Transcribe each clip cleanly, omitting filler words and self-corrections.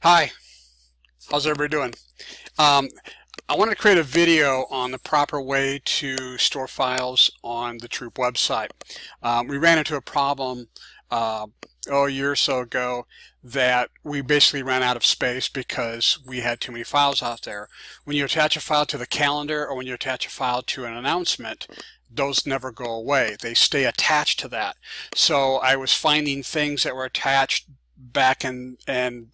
Hi, how's everybody doing? Um, I wanted to create a video on the proper way to store files on the Troop website. We ran into a problem a year or so ago that we basically ran out of space because we had too many files out there. When you attach a file to the calendar or when you attach a file to an announcement, those never go away. They stay attached to that. So I was finding things that were attached back in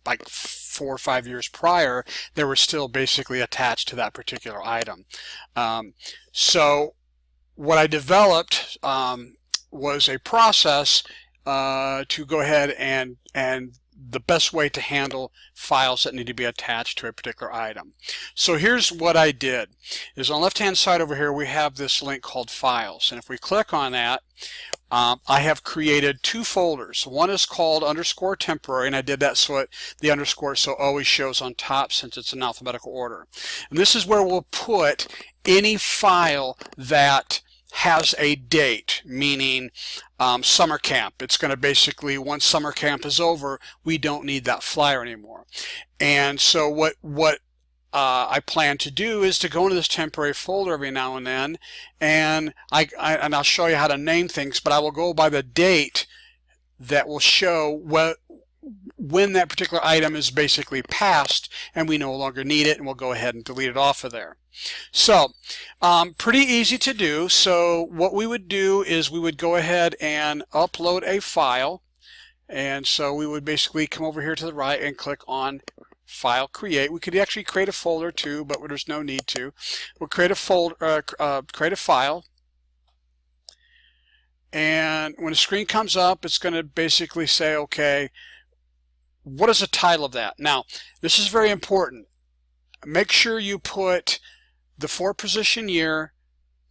like 4 or 5 years prior, they were still basically attached to that particular item. So what I developed was a process to go ahead and the best way to handle files that need to be attached to a particular item. So here's what I did. Is on the left hand side over here we have this link called Files, and if we click on that, I have created two folders. One is called _temporary, and I did that so the underscore so always shows on top since it's in alphabetical order. And this is where we'll put any file that has a date, meaning summer camp. It's going to basically, once summer camp is over, we don't need that flyer anymore. And so what I plan to do is to go into this temporary folder every now and then, and I'll show you how to name things, but I will go by the date that will show when that particular item is basically passed and we no longer need it, and we'll go ahead and delete it off of there. So pretty easy to do. So what we would do is we would go ahead and upload a file, and so we would basically come over here to the right and click on File, Create. We could actually create a folder too, but there's no need to. We'll create a folder, create a file, and when the screen comes up, it's going to basically say, okay, what is the title of that? Now, this is very important. Make sure you put the 4-position year,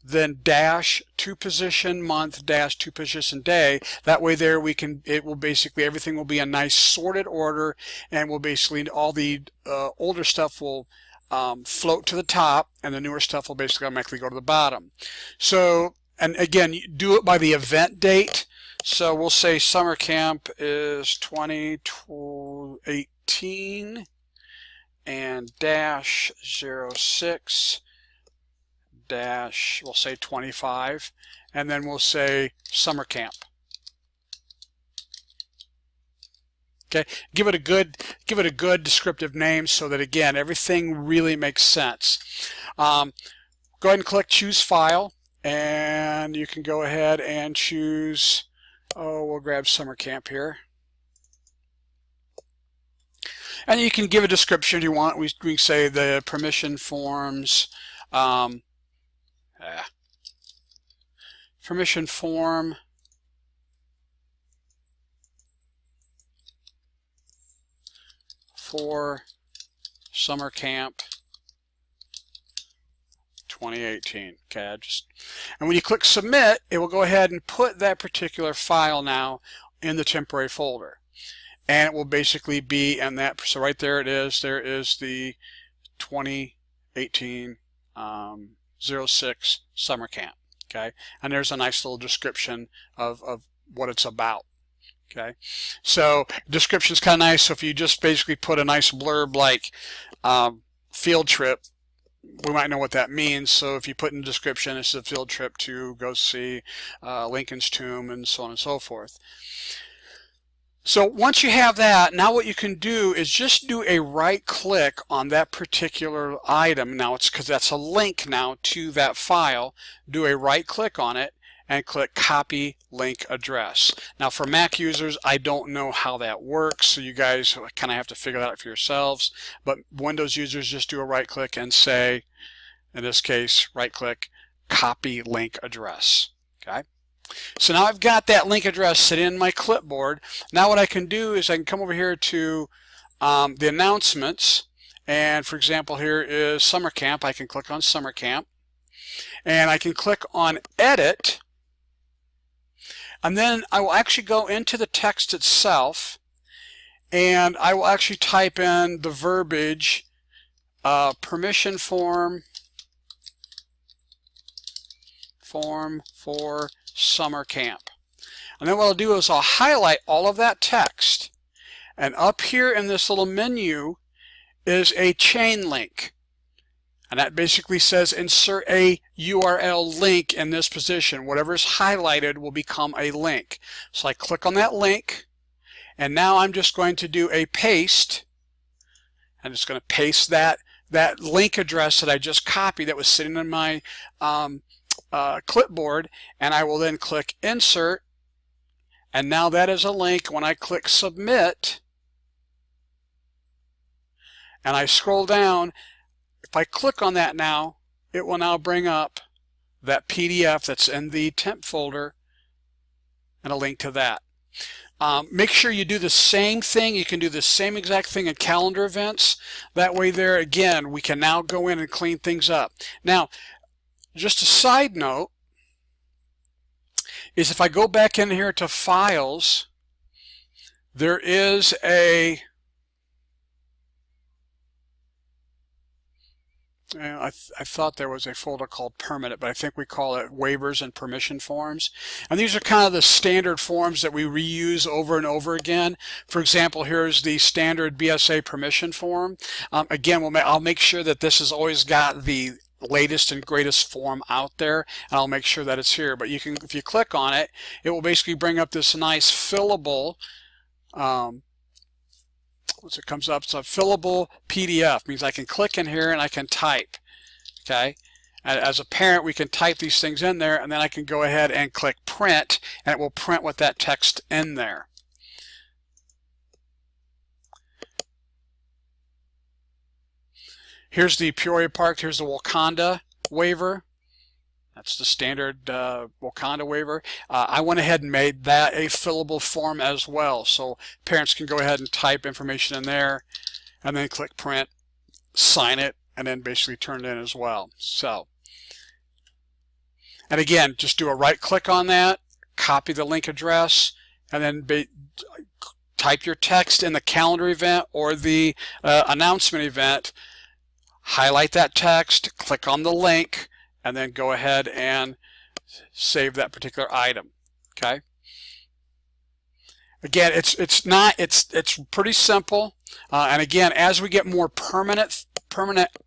then dash 2-position month, dash 2-position day. That way there it will basically, everything will be a nice sorted order, and will basically, all the older stuff will float to the top, and the newer stuff will basically automatically go to the bottom. So, and again, you do it by the event date. So we'll say summer camp is 2018 and dash 06 dash, we'll say 25, and then we'll say summer camp. Okay, give it a good descriptive name so that again everything really makes sense. Go ahead and click Choose File, and you can go ahead and choose, we'll grab summer camp here. And you can give a description if you want. We can say the permission forms, permission form for summer camp 2018. Okay, and when you click submit, it will go ahead and put that particular file now in the temporary folder, and it will basically be in that. So right there it is. There is the 2018 06 summer camp. Okay, and there's a nice little description of what it's about. Okay, so description is kind of nice. So if you just basically put a nice blurb like field trip, we might know what that means. So if you put in the description, it's a field trip to go see Lincoln's tomb and so on and so forth. So once you have that, now what you can do is just do a right click on that particular item. Now it's because that's a link now to that file. Do a right click on it and click Copy Link Address. Now for Mac users, I don't know how that works, so you guys kind of have to figure that out for yourselves. But Windows users, just do a right click and say, in this case, right click, Copy Link Address. Okay. So now I've got that link address sitting in my clipboard. Now what I can do is I can come over here to the announcements, and for example here is summer camp. I can click on summer camp, and I can click on edit, and then I will actually go into the text itself, and I will actually type in the verbiage permission form for summer camp. And then what I'll do is I'll highlight all of that text, And up here in this little menu is a chain link. And that basically says insert a URL link in this position. Whatever is highlighted will become a link. So I click on that link, and now I'm just going to do a paste. I'm just going to paste that link address that I just copied that was sitting in my clipboard, and I will then click insert, and now that is a link. When I click submit and I scroll down, if I click on that now, it will now bring up that PDF that's in the temp folder and a link to that. Make sure you do the same thing. You can do the same exact thing in calendar events. That way there, again, we can now go in and clean things up. Now, just a side note is if I go back in here to files, there is a I thought there was a folder called permanent, but I think we call it waivers and permission forms. And these are kind of the standard forms that we reuse over and over again. For example, here's the standard BSA permission form. Again, I'll make sure that this has always got the latest and greatest form out there, and I'll make sure that it's here. But you can, if you click on it, it will basically bring up this nice fillable once it comes up, it's a fillable PDF. Means I can click in here and I can type. Okay, and as a parent, we can type these things in there, and then I can go ahead and click print, and it will print with that text in there. Here's the Peoria Park. Here's the Wakanda waiver. That's the standard Wakanda waiver. I went ahead and made that a fillable form as well. So parents can go ahead and type information in there and then click print, sign it, and then basically turn it in as well. So, and again, just do a right click on that, copy the link address, and then type your text in the calendar event or the announcement event, highlight that text, click on the link, and then go ahead and save that particular item. Okay. Again, it's pretty simple. And again, as we get more permanent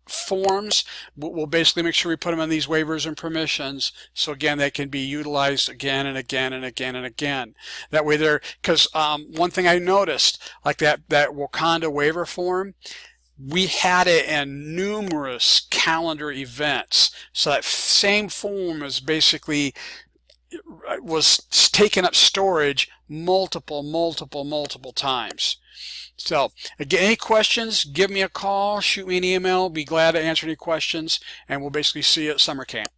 forms, we'll basically make sure we put them in these waivers and permissions. So again, they can be utilized again and again and again and again. That way, because one thing I noticed, like that Wakanda waiver form, we had it in numerous calendar events. So that same form was basically taking up storage multiple times. So again, any questions, give me a call, shoot me an email. Be glad to answer any questions, and we'll basically see you at summer camp.